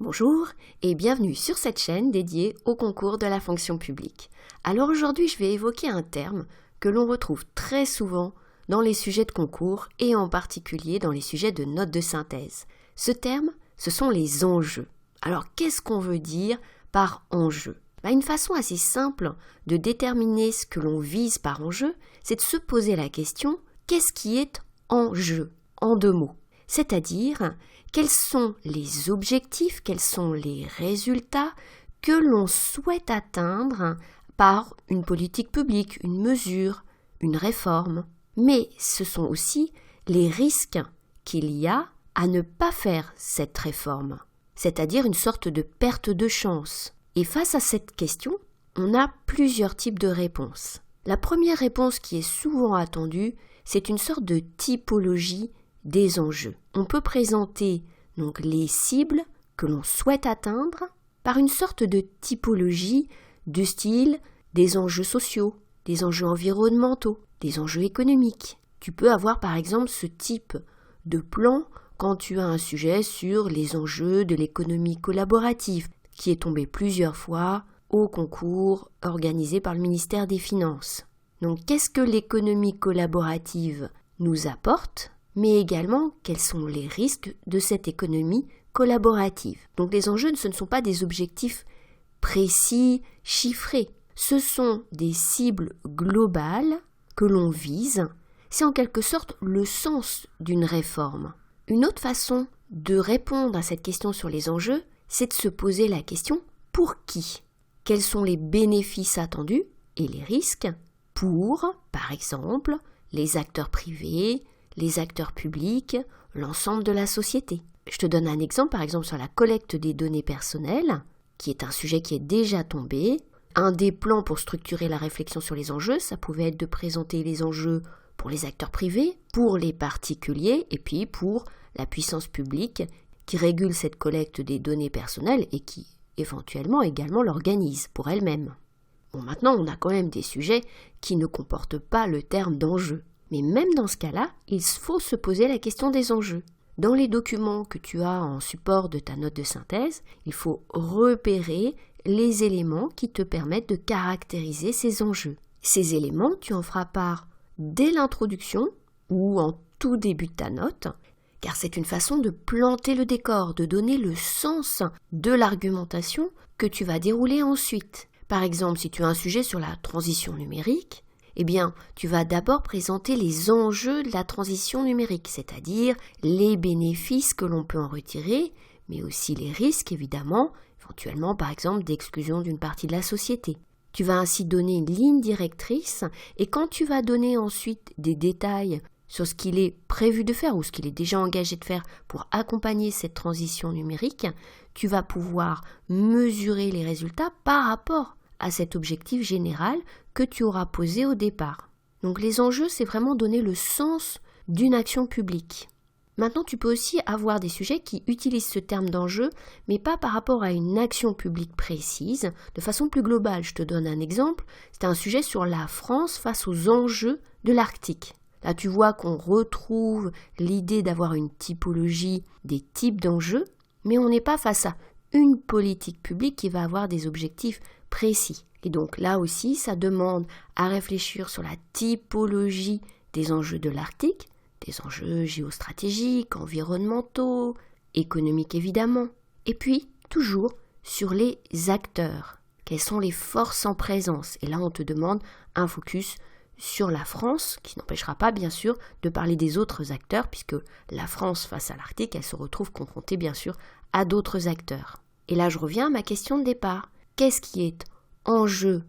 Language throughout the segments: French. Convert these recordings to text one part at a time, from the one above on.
Bonjour et bienvenue sur cette chaîne dédiée au concours de la fonction publique. Alors aujourd'hui, je vais évoquer un terme que l'on retrouve très souvent dans les sujets de concours et en particulier dans les sujets de notes de synthèse. Ce terme, ce sont les enjeux. Alors qu'est-ce qu'on veut dire par enjeu ? Une façon assez simple de déterminer ce que l'on vise par enjeu, c'est de se poser la question « qu'est-ce qui est en jeu ?» en deux mots. C'est-à-dire, quels sont les objectifs, quels sont les résultats que l'on souhaite atteindre par une politique publique, une mesure, une réforme. Mais ce sont aussi les risques qu'il y a à ne pas faire cette réforme, c'est-à-dire une sorte de perte de chance. Et face à cette question, on a plusieurs types de réponses. La première réponse qui est souvent attendue, c'est une sorte de typologie des enjeux. On peut présenter donc les cibles que l'on souhaite atteindre par une sorte de typologie du style des enjeux sociaux, des enjeux environnementaux, des enjeux économiques. Tu peux avoir par exemple ce type de plan quand tu as un sujet sur les enjeux de l'économie collaborative qui est tombé plusieurs fois au concours organisé par le ministère des Finances. Donc qu'est-ce que l'économie collaborative nous apporte ? Mais également quels sont les risques de cette économie collaborative. Donc les enjeux, ce ne sont pas des objectifs précis, chiffrés. Ce sont des cibles globales que l'on vise. C'est en quelque sorte le sens d'une réforme. Une autre façon de répondre à cette question sur les enjeux, c'est de se poser la question « pour qui ?» Quels sont les bénéfices attendus et les risques pour, par exemple, les acteurs privés, les acteurs publics, l'ensemble de la société. Je te donne un exemple, par exemple sur la collecte des données personnelles, qui est un sujet qui est déjà tombé. Un des plans pour structurer la réflexion sur les enjeux, ça pouvait être de présenter les enjeux pour les acteurs privés, pour les particuliers, et puis pour la puissance publique qui régule cette collecte des données personnelles et qui, éventuellement, également l'organise pour elle-même. Bon, maintenant, on a quand même des sujets qui ne comportent pas le terme d'enjeu. Mais même dans ce cas-là, il faut se poser la question des enjeux. Dans les documents que tu as en support de ta note de synthèse, il faut repérer les éléments qui te permettent de caractériser ces enjeux. Ces éléments, tu en feras part dès l'introduction ou en tout début de ta note, car c'est une façon de planter le décor, de donner le sens de l'argumentation que tu vas dérouler ensuite. Par exemple, si tu as un sujet sur la transition numérique, tu vas d'abord présenter les enjeux de la transition numérique, c'est-à-dire les bénéfices que l'on peut en retirer, mais aussi les risques, évidemment, éventuellement, par exemple, d'exclusion d'une partie de la société. Tu vas ainsi donner une ligne directrice, et quand tu vas donner ensuite des détails sur ce qu'il est prévu de faire ou ce qu'il est déjà engagé de faire pour accompagner cette transition numérique, tu vas pouvoir mesurer les résultats par rapport à cet objectif général que tu auras posé au départ. Donc les enjeux, c'est vraiment donner le sens d'une action publique. Maintenant, tu peux aussi avoir des sujets qui utilisent ce terme d'enjeu, mais pas par rapport à une action publique précise, de façon plus globale. Je te donne un exemple, c'est un sujet sur la France face aux enjeux de l'Arctique. Là, tu vois qu'on retrouve l'idée d'avoir une typologie des types d'enjeux, mais on n'est pas face à une politique publique qui va avoir des objectifs précis. Et donc là aussi, ça demande à réfléchir sur la typologie des enjeux de l'Arctique, des enjeux géostratégiques, environnementaux, économiques évidemment. Et puis, toujours sur les acteurs. Quelles sont les forces en présence ? Et là, on te demande un focus sur la France, qui n'empêchera pas, bien sûr, de parler des autres acteurs, puisque la France, face à l'Arctique, elle se retrouve confrontée, bien sûr, à d'autres acteurs. Et là, je reviens à ma question de départ. Qu'est-ce qui est en jeu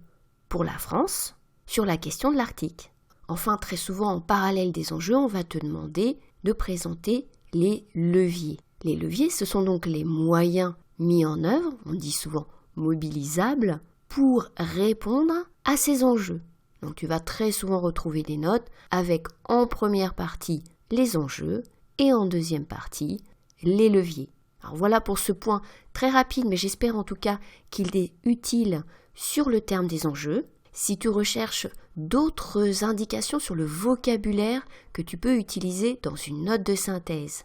pour la France sur la question de l'Arctique ? Enfin, très souvent, en parallèle des enjeux, on va te demander de présenter les leviers. Les leviers, ce sont donc les moyens mis en œuvre, on dit souvent mobilisables, pour répondre à ces enjeux. Donc tu vas très souvent retrouver des notes avec en première partie les enjeux et en deuxième partie les leviers. Alors voilà pour ce point très rapide, mais j'espère en tout cas qu'il est utile sur le terme des enjeux. Si tu recherches d'autres indications sur le vocabulaire que tu peux utiliser dans une note de synthèse,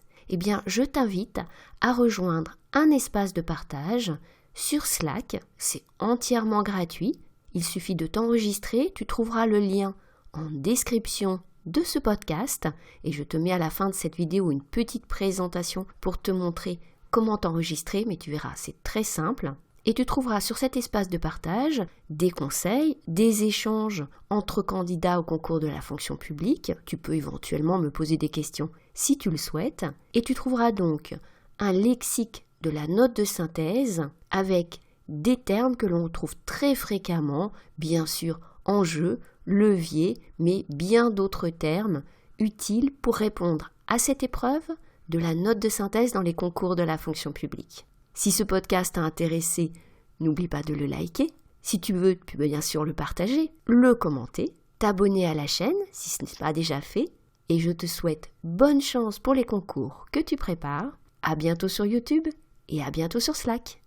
je t'invite à rejoindre un espace de partage sur Slack. C'est entièrement gratuit. Il suffit de t'enregistrer. Tu trouveras le lien en description de ce podcast et je te mets à la fin de cette vidéo une petite présentation pour te montrer comment t'enregistrer, mais tu verras, c'est très simple. Et tu trouveras sur cet espace de partage des conseils, des échanges entre candidats au concours de la fonction publique. Tu peux éventuellement me poser des questions si tu le souhaites. Et tu trouveras donc un lexique de la note de synthèse avec des termes que l'on trouve très fréquemment, bien sûr enjeux, leviers, mais bien d'autres termes utiles pour répondre à cette épreuve de la note de synthèse dans les concours de la fonction publique. Si ce podcast t'a intéressé, n'oublie pas de le liker. Si tu veux, tu peux bien sûr le partager, le commenter, t'abonner à la chaîne si ce n'est pas déjà fait. Et je te souhaite bonne chance pour les concours que tu prépares. À bientôt sur YouTube et à bientôt sur Slack.